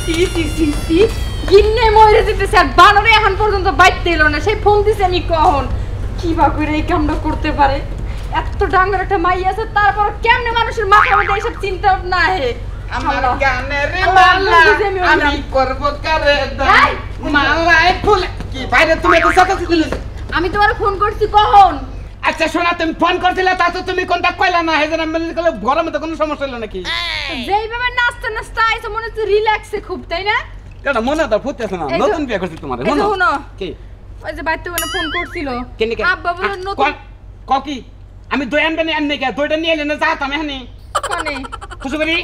C C C C গিন্নে মরে যেতেছে আর বানরে এখন পর্যন্ত বাইতে এলো না সেই ফোন দিছে আমি কখন কি বা করে এই কামটা করতে পারে এত ডাঙ্গর একটা মাই আছে তারপর কেমনে মানুষের মাথার মধ্যে এইসব চিন্তা না হে আমার গানের মালা আমি করব করে দাই মালায় ফুল কি বাইরে তুমি তো সাথে দিলে আমি তোমার ফোন করছি কখন আচ্ছা শোনা তুমি ফোন করছিলে তা তো তুমি কোনটা কইলা না হেজন আমি বলে গরমে তো কোনো সমস্যা হলো নাকি যেইভাবে নাচতে নাচতে আইছো মনে হচ্ছে রিল্যাক্সে খুব তাই না কেন মনে তো ফুটতেছ না নতুন বিয়ে করছিস তোমারে শুনো কি ওই যে বাইতে কোন ফোন করছিল আব্বা বলে নতুন কি আমি দই আনবে না আননে কে দইটা নিয়ে এলে না যা তুমি হানি কোনে খুশি করি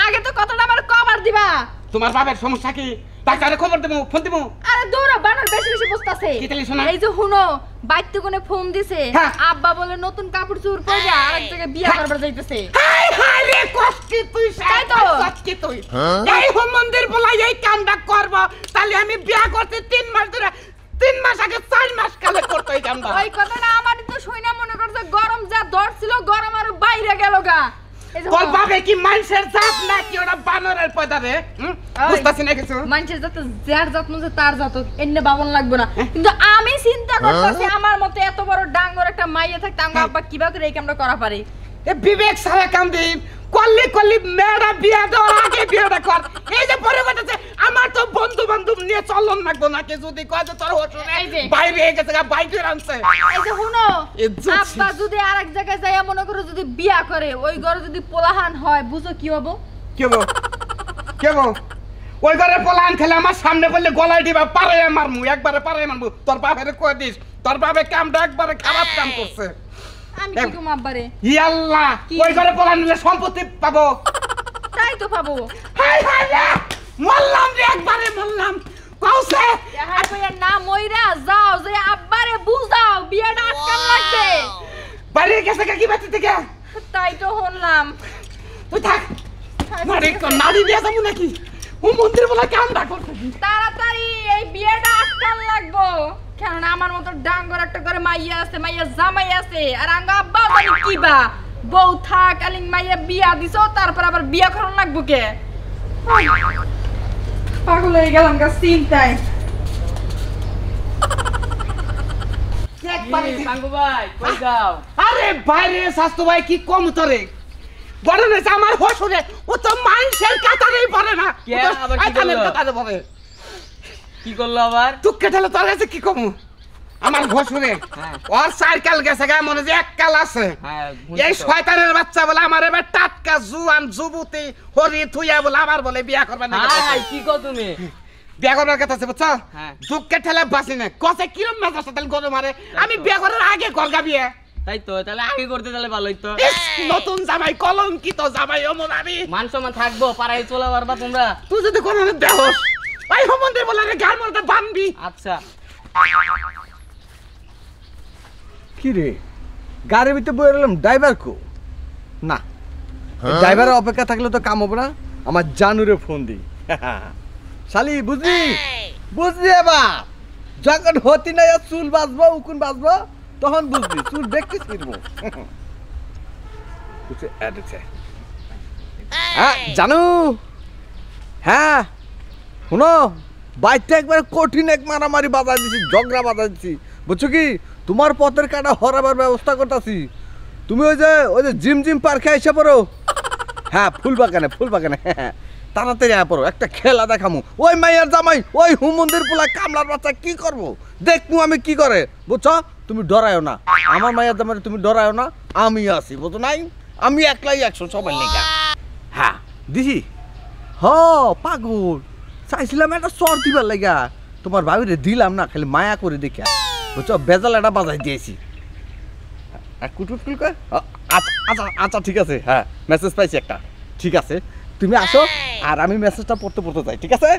আগে তো কথাটা আমার কভার দিবা তোমার বাবার সমস্যা কি ডাক্তারে খবর দেবো ফোন দেবো আরে দৌড়া বানর বেশি বেশি বসতাছে কি তালি শোনা এই যে হুনো বাইতে কোনে ফোন দিছে আব্বা বলে নতুন কাপড় চোর পরে আরেক জায়গায় বিয়ে করবার যাইতেছে হাই হাই রে কষ্টি তুই সাই তো কষ্টি তুই এই হোম মন্দির বলাই এই কামটা করব তাহলে আমি বিয়ে করতে 3 মাস ধরে 3 মাস আগে 4 মাস কালে করতেই কামটা ওই কথাটা আমার তো শুইনা মনে করছে গরম যা ধরছিল গরম আর বাইরে গেল গা তোর বাবা কি মানুষের জাত নাকি ওটা বানরের পয়দা রে বুঝতাছ না কিছু মানুষের জাত যার জাত মনে তার জাত এন্নে বাবন লাগবে না কিন্তু আমি চিন্তা করতেছি আমার মতে এত বড় ডাঙ্গর একটা মাইয়া থাকতে আমার আব্বা কিবা করে এই কামটা করা পারে এ বিবেক সারা কাম দেই কল্লি কল্লি মেয়েরা বিয়া দেওয়ার আগে বিয়েটা কর এই যে পরে বলতেছে আমার তো বন্ধু বান্ধব নিয়ে চলন লাগবো নাকি যদি কয় যে তোর হোটেলে বাইরে গেছে বাইকে আনছে এই যে শুনো আব্বা যদি আরেক জায়গায় যায় মনে করে যদি বিয়া করে ওই ঘরে যদি পোলাহান হয় বুঝো কি হবো কি হবো ওই ঘরে পোলাহান খেলে আমার সামনে বললে গলায় দিবা পারে মারমু একবারে পারে মারমু তোর বাপের কই দিস তোর বাপে কামটা একবারে খারাপ কাম করছে আমি কি কম আব্বারে ইয়াল্লাহ ওই ঘরে পোলাহান নিলে সম্পত্তি পাবো তাই তো পাবো হাই হাই রে মরলাম রে একবারে মরলাম কওছে হাই কইয়া না মইরা যাও যে আব্বারে বুঝাও বিয়েটা আটকান লাগবে বাইরে গেছে কি বাতি থেকে তাই তো হলাম তুই থাক নারী নারী বিয়া যাবো নাকি ও মন্দির বলা কামটা করতে তাড়াতাড়ি এই বিয়েটা আটকান লাগবো কারণ আমার মতো ডাঙ্গর একটা করে মাইয়া আছে মাইয়া জামাই আছে আর আঙ্গা আব্বা জানি কিবা বউ থাক আলিং মাইয়া বিয়া দিছো তারপর আবার বিয়া করন লাগবো কে পাগল হয়ে গেলাম গা চিন্তায় সাঙ্গু ভাই কই যাও আরে বাইরে শাস্তু ভাই কি কম তোরে বড় না আমার হসুরে ও তো মানুষের কাতারেই পড়ে না কে আবার কি করলো কাতারে পড়ে কি করলো আবার তুই কেটালে তোর কাছে কি কম আমার হসুরে ওর সাইকেল গেছে গা মনে যে এক কাল আছে এই শয়তানের বাচ্চা বলে আমার এবার টাটকা জুয়ান যুবতী হরি থুইয়া বলে আমার বলে বিয়া করবে না কি কও তুমি বিয়া করার কথা আছে বুঝছো দুঃখে ঠেলে বাসি না কসে কিরম মেজাজ তাহলে গরম মারে আমি বিয়া করার আগে করগা বিয়ে তাই তো তাহলে আগে করতে তাহলে ভালো হইতো নতুন জামাই কলঙ্কিত জামাই অমন আমি মান সম্মান থাকবো পাড়ায় চলে পারবা তোমরা তুই যদি কোনো দেহস ওই সম্বন্ধে বলে রে গান মরতে বানবি আচ্ছা কি রে গাড়ির ভিতরে বয়ে রইলাম ড্রাইভার কো না ড্রাইভারের অপেক্ষা থাকলে তো কাম হবে না আমার জানুরে ফোন দিই শালি বুঝলি বুঝলি এবার যখন হতি না চুল বাঁচবো উকুন বাঁচবো তখন বুঝবি চুল দেখতে ফিরবো হ্যাঁ জানু হ্যাঁ শুনো বাইকটা একবার কঠিন এক মারামারি বাজার দিছি ঝগড়া বাজার দিছি বুঝছো কি তোমার পথের কাটা হরাবার ব্যবস্থা করতেছি তুমি ওই যে জিম পার্কে এসে পড়ো হ্যাঁ ফুল বাগানে হ্যাঁ তাড়াতাড়ি পড়ো একটা খেলা দেখামু ওই মাইয়ার জামাই ওই হুমন্দির পোলা কামলার বাচ্চা কি করবো দেখমু আমি কি করে বুঝছো তুমি ডরায়ও না আমার মাইয়ার জামাই তুমি ডরায়ও না আমি আছি বুঝো নাই আমি একলাই 100 সবাই লেখা হ্যাঁ দিছি হ পাগল চাইছিলাম একটা চর দিবার লেগা তোমার ভাবিরে দিলাম না খালি মায়া করে দেখা বুঝছো বেজাল একটা বাজাই দিয়েছি কুটুটকুল কয় আচ্ছা আচ্ছা ঠিক আছে হ্যাঁ মেসেজ পাইছি একটা ঠিক আছে তুমি আসো আর আমি মেসেজটা পড়তে যাই ঠিক আছে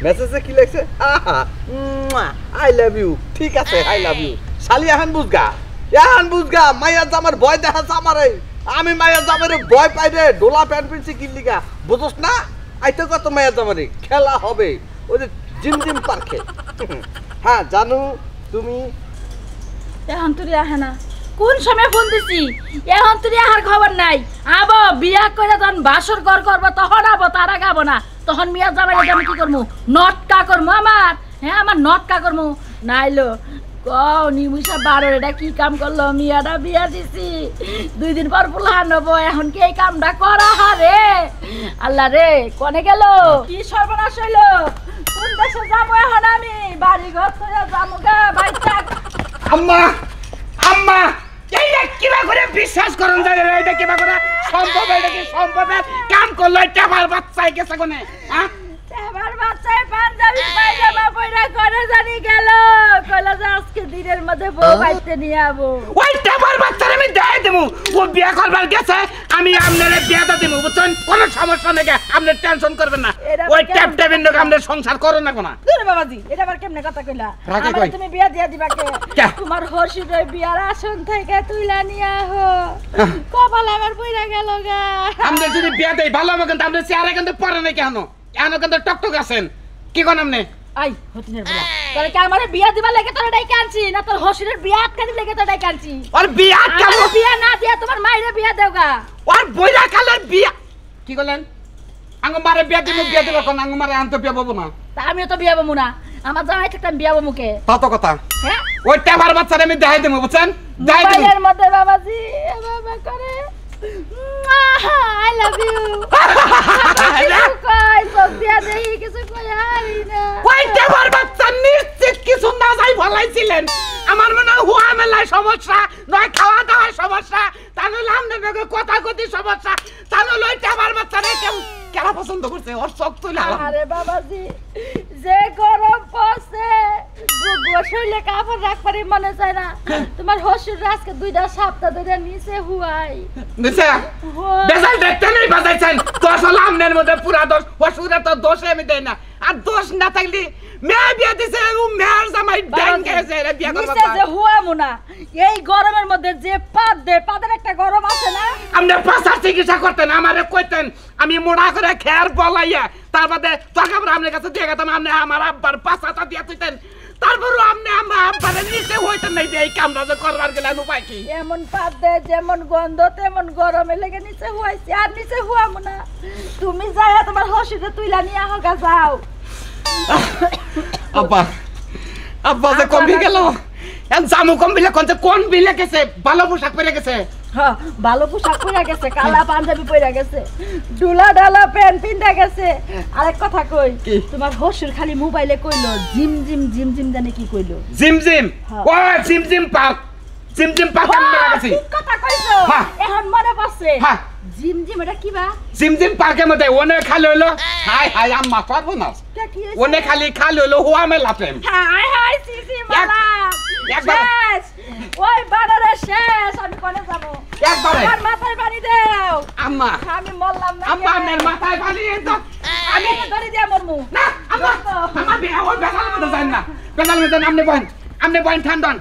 মেসেজে কি লেখছে আই লাভ ইউ ঠিক আছে আই লাভ ইউ শালি এখন বুঝগা মাইয়া জামার ভয় দেখাচ্ছে আমারে আমি মাইয়া জামারে ভয় পাই রে ডোলা প্যান্ট পিনছি কিনলিগা বুঝোস না আইতে কত মাইয়া জামারে খেলা হবে ওই যে জিম পার্কে হ্যাঁ জানু তুমি এখন তুই আহে না কোন সময় ফোন দিছি এখন তুই আর খবর নাই আবো বিয়া করে যখন বাসর ঘর করবো তখন আবো তার আগে আবো না তখন মিয়া জামাই আমি কি করবো নটকা করবো আমার হ্যাঁ আমার নটকা করবো নাইলো নিমুষা 12 এটা কি কাম করলো মিয়াটা বিয়া দিছি 2 দিন পর পুলান হবো এখন কি এই কামটা করা হারে আল্লাহ রে কোনে গেল কি সর্বনাশ হইলো কোন দেশে যাবো এখন আমি বাড়ি ঘর ছেড়ে যাবো গা বাইচা আম্মা আম্মা এইটা কিবা করে বিশ্বাস করুন জানে রে এটা কিবা করে সম্ভব এটা কি সম্ভব কাম করলো টাবার বাচ্চাই গেছে কোনে হ্যাঁ আমার বাচ্চায় পাঞ্জাবি পায়জামা পরে করে জানি গেল কইলা যে আজকে দিনের মধ্যে বউ বাইতে নিয়ে আবো ওই টাবার বাচ্চারে আমি দেই দেবো ও বিয়া করবার গেছে আমি আপনারে বিয়াটা দেবো বুঝছেন কোনো সমস্যা নেই আপনি টেনশন করবেন না ওই ট্যাপ ট্যাপিন লোক আপনি সংসার করো না কোনা দূরে বাবাজি এটা আবার কেমনে কথা কইলা আমার তুমি বিয়া দিয়া দিবা কে তোমার হর্ষির বিয়ার আসন থেকে তুইলা নিয়ে আহো কপাল আমার পইরা গেল গা আপনি যদি বিয়া দেই ভালো হবে কিন্তু আপনি চেহারা কিন্তু পরে না কেন এখনো কিন্তু টকটক আছেন কি কোন আপনি আই হতিনের বলা তোরে কি আমারে বিয়া দিবা লাগে তোরে ডাই কানছি না তোর হর্ষির বিয়া আটকানি লাগে তোরে ডাই কানছি আর বিয়া কেন বিয়া না দিয়া তোমার মাইরে বিয়া দেওগা আর বইরা কালের বিয়া কি বলেন আঙ্গ মারে বিয়া দিব কোন আঙ্গ মারে আনতে বিয়া বাবু না তা আমিও তো বিয়া বাবু না আমার জামাই থাকতাম বিয়া বাবুকে কত কথা হ্যাঁ ওই টাবার বাচ্চারে আমি দেখাই দেবো বুঝছেন দেখাই দেবো মোবাইলের মধ্যে বাবাজি বাবা করে আই লাভ ইউ কই সত্যিয়া দেই কিছু কই হারি না ওই টাবার বাচ্চা নিশ্চিত কিছু না যাই ভালাইছিলেন আমার মনে হয় হুয়া মেলায় সমস্যা নয় খাওয়া দাওয়ার সমস্যা তাহলে আমনে কথা কথি সমস্যা তাহলে ওই টাবার বাচ্চারে কেউ কেরা পছন্দ করছে ওর চোখ তুলে আরে বাবাজি যে গরম পড়ছে গোসলে কাপড় রাখবারই মনে চায় না তোমার হসুর আজকে 2টা সপ্তাহ ধরে নিচে হুয়াই নিচে বেজাল দেখতে নেই বাজাইছেন দোষ হলো আমনের মধ্যে পুরা দোষ হসুরে তো দোষে আমি দেই না আর দোষ না থাকলে মেয়ে বিয়া দিছে ও মেয়ের জামাই ডেঙ্গে গেছে রে বিয়া করবা নিচে যে হুয়ামু না এই গরমের মধ্যে যে পাদ দে পাদের একটা গরম আছে না আপনি পাশার চিকিৎসা করতেন আমারে কইতেন আমি মোড়া করে খেয়ার বলাইয়া তার বাদে টাকা আপনার কাছে দিয়ে গেতাম আপনি আমার আব্বার পাশাটা দিয়ে তুইতেন তারপর আপনি আমার আব্বারে নিচে হইতেন নাই এই কামটা যে করবার গেলেন উপায় কি এমন পাদ দে যেমন গন্ধ তেমন গরমে লেগে নিচে হুয়াইছি আর নিচে হুয়ামু না তুমি যায়া তোমার হসিতে তুইলা নিয়ে হোগা যাও আব্বা আব্বা যে কমবি গেল এন জামু কমবিলে কোন বিলে গেছে ভালো পোশাক পরে গেছে হ্যাঁ ভালো পোশাক পরে গেছে কালা পাঞ্জাবি পরে গেছে ডুলা ডালা প্যান্ট পিনটা গেছে আরেক কথা কই তোমার হসুর খালি মোবাইলে কইলো জিম জিম জিম জিম জানে কি কইলো জিম জিম ও জিম জিম পার্ক আমি গেছি ঠিক কথা কইছো এখন মনে পড়ছে জিম জিম এটা কি বা জিম জিম পার্কের মধ্যে ওনে খালি হইলো হাই হাই আম্মা পারবো না ওনে খালি হইলো হুয়া মেলা প্রেম হাই হাই সিসি মালা শেষ ওই বানারে শেষ আমি কোনে যাব একবারে আমার মাথায় পানি দাও আম্মা আমি মরলাম না আম্মা আমার মাথায় পানি দাও আমি ধরে দিয়া মরমু না আম্মা আমার বিয়া ওই বেসাল মধ্যে যাই না বেসাল মধ্যে আমনে বইন ঠান্ডন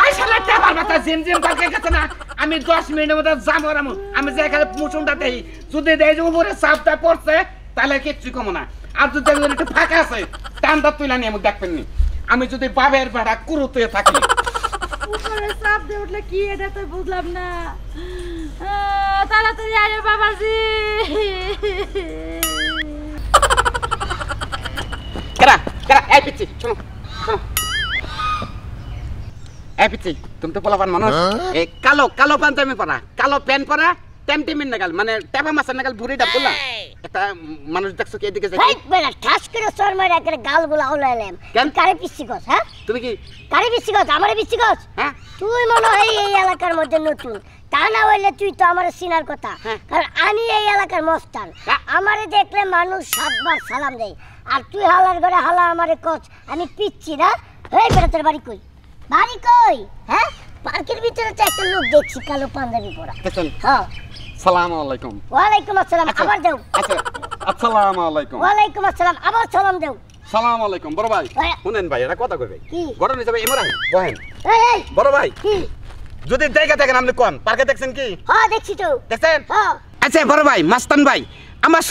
ওই শালা টাবার বাচ্চা জিম জিম পার্কে গেছে না আমি 10 মিনিটের মধ্যে যাবো আমি যে এখানে মুচুনটা দেই যদি দেই যে উপরে চাপটা পড়ছে তাহলে কিচ্ছু কম না আর যদি একটু ফাঁকা আছে টানটা তুইলা নিয়ে আমাকে দেখবেন নি আমি যদি বাবের বেড়া কুরুতে থাকি উপরে চাপ দিয়ে উঠলে কি এটা তো বুঝলাম না তাড়াতাড়ি আরে বাবাজি কেরা এই পিচ্ছি শোনো এই পিচ্ছি তুমি তো পোলাপান মানুষ এই কালো পাঞ্জাবি পরা কালো প্যান্ট পরা টেমটিমিন নাগাল মানে টেপা মাছের নাগাল বুড়িটা বললা একটা মানুষ দেখছো কি এদিকে যাই বেলা ঠাস করে সর মারে একটা গালগুলা উলাইলাম কেন কারে পিচ্ছি গছ হ্যাঁ তুমি কি কারে পিচ্ছি গছ আমারে পিচ্ছি গছ হ্যাঁ তুই মনে হয় এই এলাকার মধ্যে নতুন তা না হইলে তুই তো আমারে চিনার কথা কারণ আমি এই এলাকার মস্তান আমারে দেখলে মানুষ 7 বার সালাম দেয় আর তুই হালার ঘরে হালা আমারে কচ আমি পিচ্ছি না এই বেটা তোর বাড়ি কই হ্যাঁ পার্কের ভিতরে তো একটা লোক দেখছি কালো পাঞ্জাবি পরা হ্যাঁ আসসালামু আলাইকুম ওয়ালাইকুম আসসালাম আবার দাও আচ্ছা আসসালামু আলাইকুম ওয়ালাইকুম আসসালাম আবার সালাম দাও আসসালামু আলাইকুম বড় ভাই শুনেন ভাই এটা কথা কইবে কি ঘটনা হিসাবে এমরাই বহেন এই বড় ভাই কি যদি দেখেন আপনি কোন পার্কে দেখছেন কি হ্যাঁ দেখছি তো দেখছেন হ্যাঁ আচ্ছা বড় ভাই মাস্তান ভাই আমার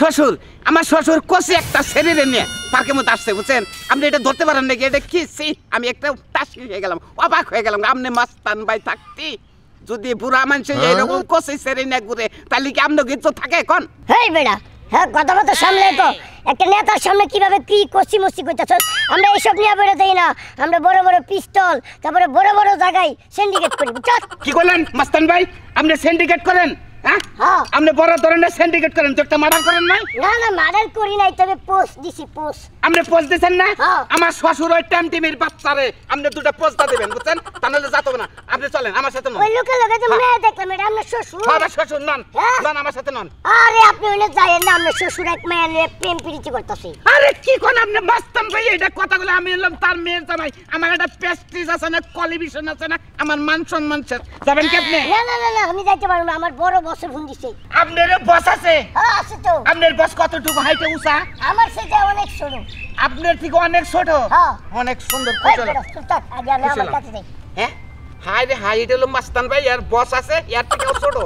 শ্বশুর কষি একটা শরীরে নিয়ে পার্কের মধ্যে আসছে বুঝছেন আপনি এটা ধরতে পারেন নাকি এটা কি আমি একটা টাসি হয়ে গেলাম অবাক হয়ে গেলাম আপনি মাস্তান ভাই থাকতি যদি বুড়া মানুষ এরকম কষি শরীর নিয়ে ঘুরে তাহলে কি আপনার কিছু থাকে এখন হেই বেড়া হ্যাঁ কথা কথা সামলে তো একটা নেতার সামনে কিভাবে কি কষি মস্তি করতেছ আমরা এইসব নিয়ে বেরো দেই না আমরা বড় বড় পিস্তল তারপরে বড় বড় জায়গায় সিন্ডিকেট করি বুঝছো কি করলেন মাস্তান ভাই আপনি সিন্ডিকেট করেন হ্যাঁ আপনি বড় ধরনের সিন্ডিকেট করেন তো একটা মার্ডার করেন না না মার্ডার করি নাই তবে পোস্ট দিছি পোস্ট আপনি পোস্ট দিছেন না আমার শ্বশুর ওই টিমির বাচ্চারে আপনি দুটো পোস্টটা দিবেন বুঝছেন তাহলে যাতে না আপনি চলেন আমার সাথে নন ওই লোকের লগে যে মেয়ে দেখলাম এটা আপনার শ্বশুর আমার শ্বশুর নন নন আমার সাথে নন আরে আপনি ওইলে যাইয়েন না আপনার শ্বশুর এক মেয়ে নিয়ে প্রেম প্রীতি করতেছে আরে কি কোন আপনি মাস্তান ভাই এটা কথাগুলো আমি এলাম তার মেয়ের জামাই আমার একটা প্রেস্টিজ আছে না কোয়ালিফিকেশন আছে না আমার মান সম্মান যাবেন কি আপনি না আমি যাইতে পারবো না আমার বড় বসে ফোন দিছে আপনার বস আছে হ্যাঁ আছে তো আপনার বস কতটুকু হাইটে উঁচা আমার সেটা অনেক ছোট আপনার থেকে অনেক ছোট হ্যাঁ অনেক সুন্দর ওই কুশল বেটা, সুলতান, আগে আমি আমার কাছে যাই। হ্যাঁ হাই রে হাই এটা হলো মাস্তান ভাই আর বস আছে এর থেকেও ছোট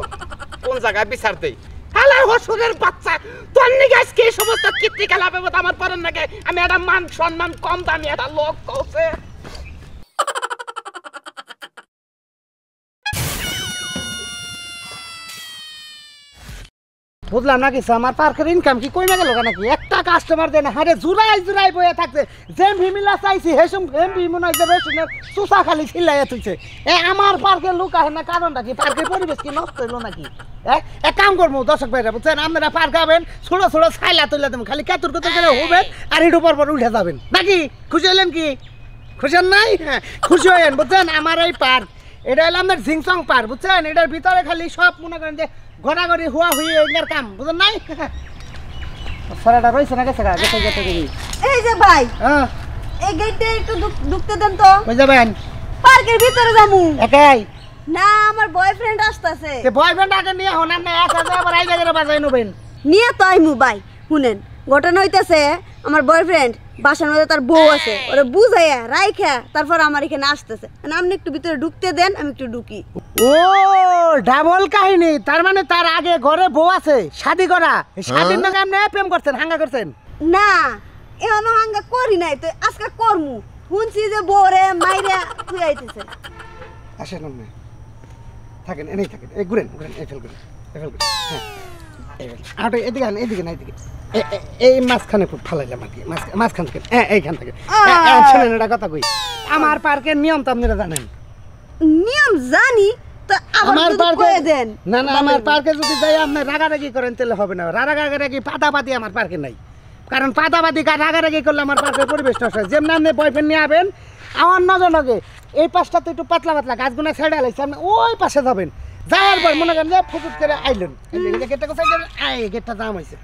কোন জায়গায় বিচার দেই হালা হসুরের বাচ্চা তোর নিকে আজকে এই সমস্ত কীর্তি খেলা পাবো আমার পরের নাকি আমি একটা মান সম্মান কম দামি একটা লোক কৌছে বুঝলাম না কিছু আমার পার্কের ইনকাম কি কইমে গেল নাকি একটা কাস্টমার দেয় না হারে জুরাই বয়ে থাকছে যে ভিমিলা চাইছি হেসুম ভি মনে হয় যে রেশনের চুষা খালি ছিলাইয়া তুইছে আমার পার্কের লোক আহে না কারণটা কি পার্কের পরিবেশ কি নষ্ট হইলো নাকি এক কাম করবো দর্শক ভাইরা বুঝছেন আপনারা পার্ক হবেন ছোট ছাইলা তুলে দেবেন খালি কেতুর করে হবেন আর একটু পর উঠে যাবেন নাকি খুশি হইলেন কি খুশি নাই হ্যাঁ খুশি হইলেন বুঝছেন আমার এই পার্ক এটা হলো আপনার ঝিংসং পার্ক বুঝছেন এটার ভিতরে খালি সব মনে করেন যে ঘোরাঘুরি হুয়া হুই এর কাম বুঝলেন নাই সারাটা রয়েছে না গেছে গেছে এই যে ভাই হ্যাঁ এই গেটে একটু ঢুকতে দেন তো কই যাবেন পার্কের ভিতরে যামু একাই না আমার বয়ফ্রেন্ড আসতেছে তে বয়ফ্রেন্ড আগে নিয়ে হন না 1000 আবার আই জায়গায় বাজাই নেবেন নিয়ে তো আইমু ভাই শুনেন ঘটনা হইতাছে আমার বয়ফ্রেন্ড বাসার মধ্যে তার বউ আছে ওরে বুঝাইয়া রাইখা তারপর আমার এখানে আসতেছে আপনি একটু ভিতরে ঢুকতে দেন আমি একটু ঢুকি ও ডাবল কাহিনী তার মানে তার আগে ঘরে বউ আছে শাদি করা শাদির নামে আপনি প্রেম করছেন হাঙ্গা করছেন না এখনো হাঙ্গা করি নাই তো আজকে করমু শুনছি যে বউরে মাইরা তুই আইতেছে আসেন আপনি থাকেন এনেই থাকেন এই ঘুরেন এই ফেল করেন হ্যাঁ আর এদিকে না এদিকে এই মাঝখানে খুব ফালাইলাম আর কি মাঝখান থেকে এইখান থেকে শোনেন একটা কথা কই আমার পার্কের নিয়ম তো আপনারা জানেন নিয়ম জানি তো আমার পার্কে দেন না আমার পার্কে যদি যাই আপনি রাগারাগি করেন তাহলে হবে না রাগারাগি পাতাপাতি আমার পার্কে নাই কারণ পাতাপাতি রাগারাগি করলে আমার পার্কের পরিবেশ নষ্ট হয় যেমন আপনি বয়ফ্রেন্ড নিয়ে আবেন আমার নজনকে এই পাশটা তো একটু পাতলা পাতলা ছেড়ে আলাইছে আপনি ওই পাশে যাবেন যাওয়ার পর মনে করেন যে ফুকুট করে আইলেন গেটটা কোথায় যাবেন গেটটা জাম হয়েছে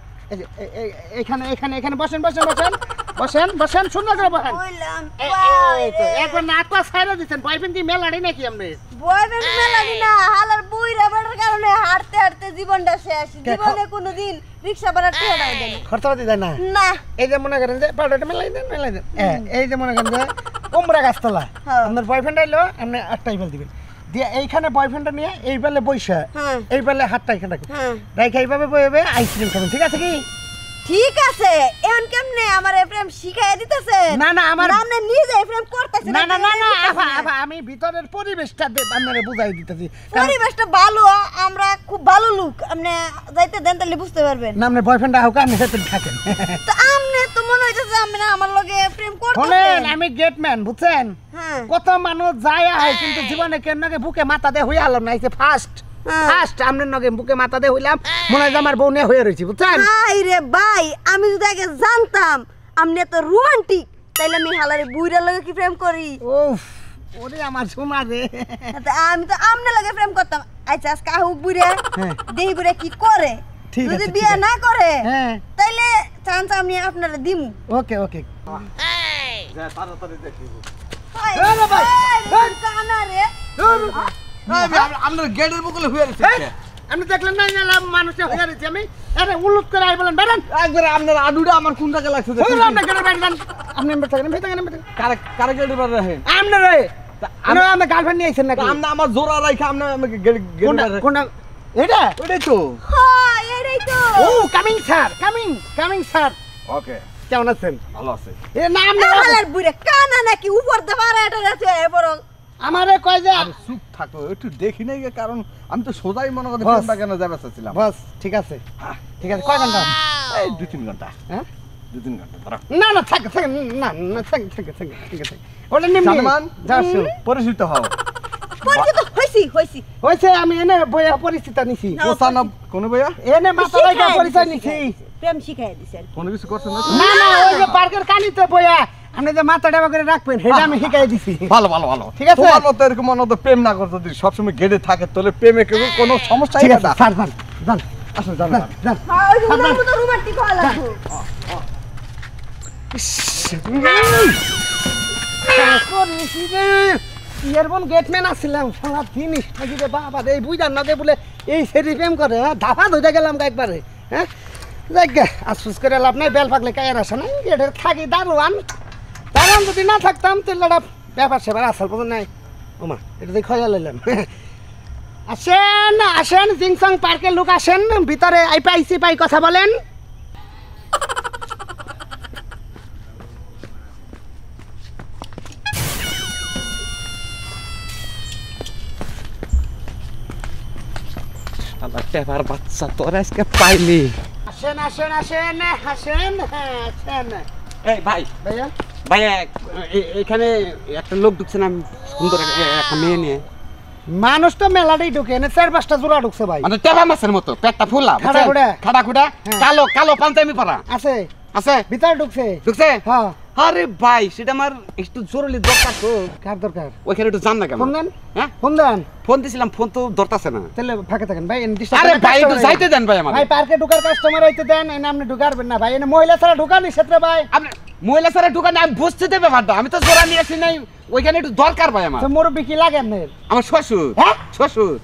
এখানে বসেন সুন্দর করে বসেন একবার নাক পা ছাইরা দিচ্ছেন বয়ফ্রেন্ড কি মেলাড়ি নাকি আপনি বয়ফ্রেন্ড মেলানি না হালার বুইরা বেড়ার কারণে হাঁটতে জীবনটা শেষ জীবনে কোনোদিন রিকশা ভাড়া টেয়া দেন খরচা দিতে না না এই যে মনে করেন যে পাউডারটা মেলাই দেন এই যে মনে করেন যে কুমড়া গাছতলা আপনার বয়ফ্রেন্ড আইলো আপনি আটটাই ফেল দিবেন দিয়ে এইখানে বয়ফ্রেন্ডটা নিয়ে এই বেলে বইসা এই বেলে হাতটা এখানে রাখি এইভাবে বইবে আইসক্রিম খাবেন ঠিক আছে কি ঠিক আছে এখন কেমনে আমার প্রেম শিখাইয়া দিতেছে না আমার আপনি নিজে প্রেম করতেছেন না আমি ভিতরের পরিবেশটা আপনারে বুঝাই দিতেছি পরিবেশটা ভালো আমরা খুব ভালো লোক আপনি যাইতে দেন তাহলে বুঝতে পারবেন না আপনার বয়ফ্রেন্ড হোক আপনি সাথে থাকেন তো আপনি তো মনে হইতেছে আপনি আমার লগে প্রেম করতেছেন শুনেন আমি গেটম্যান বুঝছেন কত মানুষ যায় হয় কিন্তু জীবনে কেন নাকি বুকে মাথা দিয়ে হইয়া হলাম না এই যে ফার্স্ট আমনের নগে বুকে মাথা দিয়ে হইলাম মনে হয় আমার বউ নিয়ে হয়ে রয়েছি বুঝছেন রে ভাই আমি যদি আগে জানতাম আপনি এত রোমান্টিক তাইলে আমি হালারে বুইরা লগে কি প্রেম করি উফ ওরে আমার সোনা রে আমি তো আপনার লগে প্রেম করতাম আচ্ছা আজকে আহুক বুইরা দেহি বুইরা কি করে যদি বিয়ে না করে তাইলে চান্স আমি আপনারে দিমু ওকে যা তাড়াতাড়ি দেখিব আরে ভাই কানা রে আপনার গেটের বগলে হয়ে রয়েছে আমি দেখলেন না মানুষে হয়ে রয়েছে আমি আরে উলুট করে আই বলেন বেরান একবার আপনার আডুটা আমার কোন জায়গায় লাগছে আপনি গেটে বেরান আপনি এমন থাকেন কারে গেটের বাইরে রাখেন আপনি রে আমি গার্লফ্রেন্ড নিয়ে আইছেন নাকি আপনি আমার জোড়া রাখা আপনি আমাকে গেটের বাইরে কোন এটা ওইটাই তো হ্যাঁ এটাই তো ও coming sir coming sir okay কেমন আছেন ভালো আছে এ নাম হালার বুড়ে কানা নাকি উপর দে পারে এটা আছে বড় আমারে কয় যে আরে চুপ থাকো একটু দেখি নাই কারণ আমি তো সোজাই মনে করে বস। ফোনটা কেন যাবে চাচ্ছিলাম বস ঠিক আছে কয় ঘন্টা এই 2-3 ঘন্টা হ্যাঁ 2-3 ঘন্টা দাঁড়া না না থাক না না থাক ঠিক আছে ওটা নিম্ন জানমান যাচ্ছ পরিচিত হও পরিচিত হইছি হইছে আমি এনে বইয়া পরিচিত নিছি কোসানা কোন ভাইয়া এনে মাথা লাগা পরিচয় নিছি প্রেম শিখাই দিছে কোন কিছু করছেন না না ওই যে পার্কের কানিতে বইয়া আপনি যে মাথা ডাবা করে রাখবেন সেটা আমি শিখাই দিছি ভালো ঠিক আছে? তোমার মতো এরকম মনে হতো প্রেম না করতে যদি সবসময় গেড়ে থাকে তাহলে প্রেমে কেউ কোনো সমস্যা ঠিক হয় আছে না স্যার যান আসো জানো যান ওই উনার মতো রোমান্টিক হওয়া লাগবে ইয়ারবন গেটম্যান আসছিলাম সারা জিনিস থাকি রে বাবা রে বুঝার না দে বলে এই সেরি প্রেম করে হ্যাঁ ধাপা ধরে গেলাম একবারে হ্যাঁ যাক আফসোস করে লাভ নাই বেল পাকলে কায়ের আসে না গেটের থাকি দারোয়ান যদি না থাকতাম তাহলে একটা ব্যাপার সেবার আসল পর্যন্ত নাই ওমা এটা দিয়ে খয়া লাইলাম আসেন জিংসং পার্কের লোক আসেন ভিতরে আইসি পাই কথা বলেন আমার টেবার বাচ্চা তোর আজকে পাইলি আসেন এই ভাই ভাইয়া ভাই এখানে একটা লোক ঢুকছে না সুন্দর একটা মেয়ে নিয়ে মানুষ তো মেলাটাই ঢুকে এনে 4-5টা জোড়া ঢুকছে ভাই মানে টেবা মাছের মতো পেটটা ফুলা খাড়াখুড়া। খাড়াখুড়া হ্যাঁ। কালো কালো পাঞ্জাবি পরা আছে আছে ভিতরে ঢুকছে ঢুকছে হ্যাঁ আরে ভাই সেটা আমার একটু জরুরি দরকার তো কার দরকার ওইখানে একটু জান না কেন ফোন দেন হ্যাঁ ফোন দেন ফোন দিছিলাম ফোন তো ধরতাছে না তাহলে ফাঁকে থাকেন ভাই এনে disturb আরে করেন, ভাই একটু customer যাইতে দেন ভাই আমার ভাই পার্কে ঢুকার কাস্টমার হইতে দেন এনে আপনি ঢুকারবেন না ভাই এনে মহিলা ছাড়া ঢুকানি ক্ষেত্রে ভাই আপনি মহিলা স্যারের দোকানে আমি বুঝতে দেবে ব্যাপারটা আমি তো জোড়া নিয়ে আসি নাই ওইখানে একটু দরকার ভাই আমার তো মুরব্বি কি লাগে আপনার আমার শ্বশুর হ্যাঁ? শ্বশুর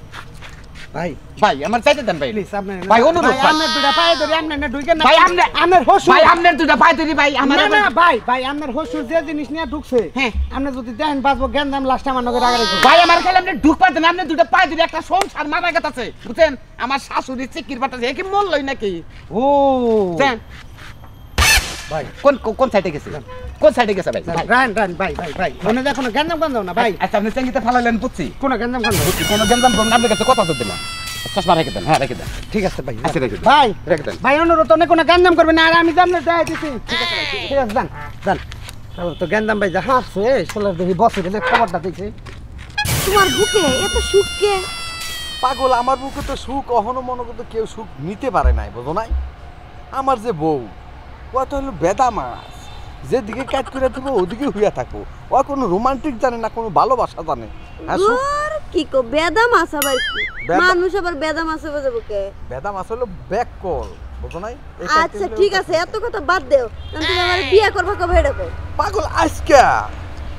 ভাই ভাই আমার চাইতে দেন ভাই প্লিজ আপনি ভাই, অনুরোধ, ভাই ভাই। আপনার দুটা পায়ে ধরে আপনি না ঢুকেন না ভাই, আপনি- আপনার হসু ভাই আপনার দুটা পাই দিদি ভাই আমার না না ভাই আপনার হসু যে জিনিস নিয়ে ঢুকছে হ্যাঁ। আপনি যদি দেখেন বাঁচবো জ্ঞান দাম লাস্ট আমার নগর আগারে ভাই আমার খেলে আপনি ঢুক পাতেন আপনি দুটো পাই দিদি একটা সংসার মারা গেছে বুঝছেন আমার শাশুড়ি চিকির বাটাছে এ কি মরলই নাকি ও বুঝছেন ভাই কোন কোন সাইডে গেছে কোন সাইডে গেছে ভাই ভাই রান ভাই মনে দেখো না জ্ঞান দাম না ভাই আচ্ছা আপনি চেঙ্গিতে ফালাইলেন বুঝছি কোন জ্ঞান দাম বুঝছি কোনো গেঞ্জাম করুন আপনার কাছে কথা তো দিলাম চশমা রেখে দেন হ্যাঁ রেখে দেন ঠিক আছে ভাই আচ্ছা রেখে দেন ভাই রেখে দেন ভাই অনুরোধ অনেক কোনো জ্ঞান দাম করবে না আর আমি জানলে দেয় দিছি ঠিক আছে যান তো জ্ঞান দাম ভাই যা হাসছে সোলার দেখি বসে গেলে খবরটা দিছে তোমার বুকে এত সুখকে পাগল আমার বুকে তো সুখ কখনো মনে করতে কেউ সুখ নিতে পারে নাই বুঝো নাই আমার যে বউ ও তো হলো বেদা মাছ যেদিকে কাজ করে থাকবো ওদিকে হইয়া থাকবো ও কোনো রোমান্টিক জানে না কোনো ভালোবাসা জানে হ্যাঁ সুখ আর কি কো বেদা মাছ আবার কি বেদা- মানুষ আবার বেদা মাছ হবে বুকে বেদা মাছ হলো ব্যাক কল বুঝো নাই এই আচ্ছা কাজটা ঠিক হলো- আছে এত কথা বাদ দেও কারণ তুমি আমার বিয়ে করবা কবে এটা কও পাগল আজকে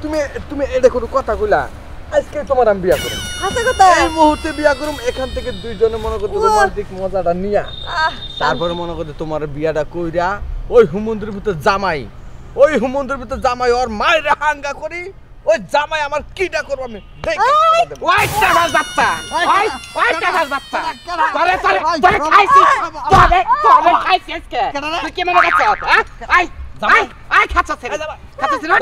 তুমি তুমি এটা কোনো কথা কইলা আজকে তোমার আমি বিয়া করব হাসা কথা এই মুহূর্তে বিয়া করুম এখান থেকে দুইজনে মনে করতে উয়া। রোমান্টিক মজাটা নিয়া আহ তারপরে মনে করতে তোমার বিয়াটা কইরা ওই হুমন্দির ভিতর জামাই ওই হুমন্দির ভিতর জামাই ওর মায়ের হাঙ্গা করি ওই জামাই আমার কিটা করবো আমি দেখে দেব। ওই টেবার বাচ্চা ওই টেবার বাচ্চা তোরে তোরে তোরে খাইছি তোরে খাইছি আজকে তুই কি মনে করছিস হ্যাঁ আই আই আই খাচ্ছিস খাচ্ছিস না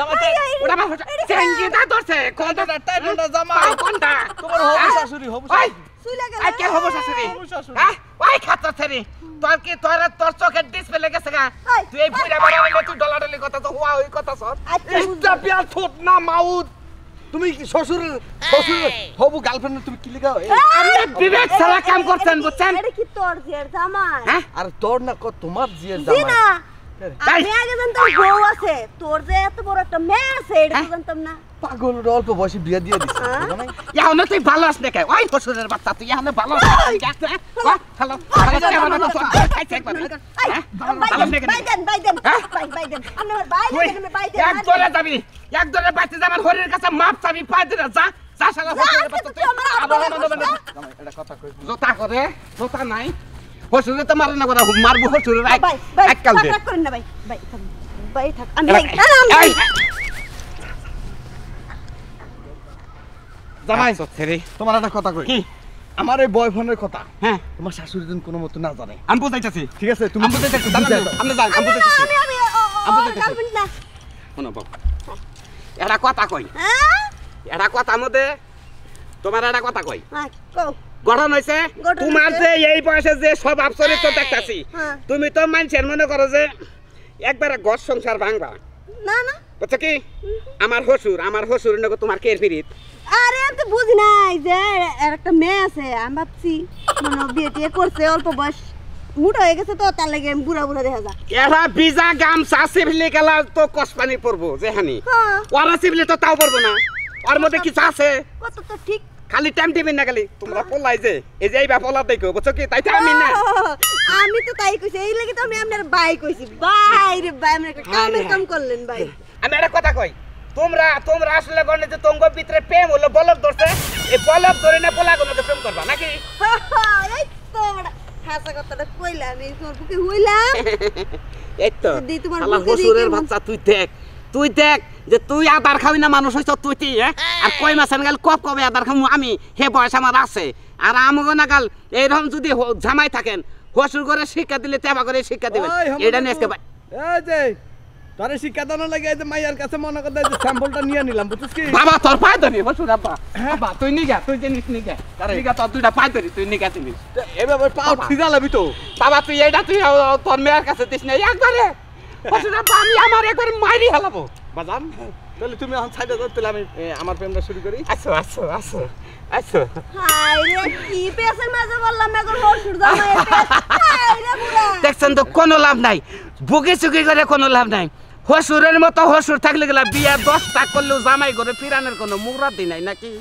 ওটা আমার চেঙ্গিটা ধরছে কোনটা কোনটা জামাই? কোনটা তোমার হবু শাশুড়ি হবু ওই সুইলা গেল আই কে হবো শাশুড়ি হ্যাঁ ওই খাচ্ছিস রে তোর কি তোর চোখের ডিসপ্লে গেছে গা ওই, তুই এই বুইরা বড় হইলে তুই ডলাডলি কথা তো হুয়া ওই কথা সর আচ্ছা এটা বিয়া ছোট না মাউদ তুমি কি শ্বশুর হবু গার্লফ্রেন্ড তুমি কি লিখা আপনি বিবেক ছাড়া কাম করছেন বুঝছেন এটা কি তোর জিয়ার জামাই হ্যাঁ আর তোর না তোমার জিয়ে জি জামাই না আমি আগে জানতাম বউ আছে তোর যে এত বড় একটা মেয়ে আছে এটা তো জানতাম না পাগল অল্প বয়সে বিয়া দিয়ে দিছে বুঝো নাই? ইয়াহনে তুই ভালো আস না কে ওই শ্বশুরের বাচ্চা তুই ইয়াহনে ভালো আস ভালো খাইছে একবার আই ভালো আস না কেন? বাই দেন হ্যাঁ? বাই দেন আপনি আমার বাই তুই দেন বাই দেন এক দরে যাবি এক দরে বাইতে যাবার হরির কাছে মাপ চাবি পাই দিলে যা যা শালা শ্বশুরের বাচ্চা তুই আবার জামাই এটা কথা কই জোতা করে জোতা নাই শ্বশুরে তো মারে না করে মারবো শ্বশুরের বাই বাই এক কাল দে থাক করেন না বাই থাক বাই থাক আমি এই, এই, জামাই ছেড়ে তোমার একটা কথা কই কি আমার এই বয়ফ্রেন্ডের কথা হ্যাঁ তোমার শাশুড়ি দিন কোনো মতো না জানে। আমি বুঝাইতেছি ঠিক আছে তুমি আমি বুঝাইতেছি আপনি যান আমি বুঝাইতেছি আমি গার্লফ্রেন্ড না শোনো বাবু এটা কথা কই হ্যাঁ এটা কথা মধ্যে তোমার একটা কথা কই হ্যাঁ কও গঠন হয়েছে গঠন তোমার হইছে। যে এই বয়সে যে সব আচরিত দেখতাছি হ্যাঁ। তুমি তো মানুষের মনে করো যে একবারে ঘর সংসার ভাঙবা না না বুঝছো কি আমার হসুর নাকি তোমার কের ফিরিত আরে আমি তো বুঝি নাই যে এর একটা মেয়ে আছে আমি ভাবছি মানে বিয়ে টিয়ে করছে অল্প বয়স মুটা হয়ে গেছে তো তার লাগে বুড়া বুড়া দেখা যায় এরা বিজা গামছা সিভিলি গেলা তো কসপানি পড়বো যেখানি হ্যাঁ ওরা সিভিলি তো তাও পড়বো না ওর মধ্যে কিছু আছে কত তো ঠিক খালি টাইম টিভি না খালি তোমরা পলাই যে এই যে এই ব্যাপার দেখো বুঝছো কি তাই তো আমি না আমি তো তাই কইছি এই লাগি তো আমি আপনার ভাই কইছি ভাই রে ভাই আমরা একটা কামের কাম করলেন ভাই আমি একটা কথা কই তোমরা আসলে গণে যে তোমার ভিতরে প্রেম হলো বলক ধরছে এই বলক ধরে না পোলা গণকে প্রেম করবা নাকি এই তো বড় হাসা কথাটা কইলা আমি তোর বুকে হইলাম এই তো দি তোমার শালা বুকে দিয়ে হসুরের কেমন- বাচ্চা তুই দেখ যে তুই আদার খাবি না মানুষ হইছ তুই হ্যাঁ আর কই মাসের গেল কবে আদার খামু আমি হে বয়স আমার আছে আর আমগো না গাল এইরকম যদি জামাই থাকেন হসুর করে শিক্ষা দিলে তেবা করে শিক্ষা দিবেন ওই, হামু এটা নিয়ে বাবু, আজকে এই যে তোরে শিক্ষা দানো লাগে এই যে মাইয়ার কাছে মনে করতে যে স্যাম্পলটা নিয়ে নিলাম বুঝছিস কি বাবা তোর পায় ধরি হসুর আব্বা বাবা তুই নিগা তুই জিনিস নিগা নিগা তোর দুইটা পায় ধরি তুই নিগা জিনিস এভাবে পাও ঠিকা লাবি তো বাবা তুই এইটা তুই তোর মেয়ের কাছে দিস না একবারে হসুর আব্বা আমি আমার একবার মাইরি হেলাবো বাজান তাহলে তুমি এখন সাইডে যাও তাহলে আমি আমার প্রেমটা শুরু করি আসো হাই রে কি পেছের মাঝে বললাম এখন হসুর জামাই হাই রে বুড়া দেখছেন তো কোনো লাভ নাই বুকে চুকি করে কোনো লাভ নাই হসুরের মতো হসুর থাকলে গেলা বিয়া 10টা করলেও জামাই করে ফিরানোর কোনো মুরাদি নাই নাকি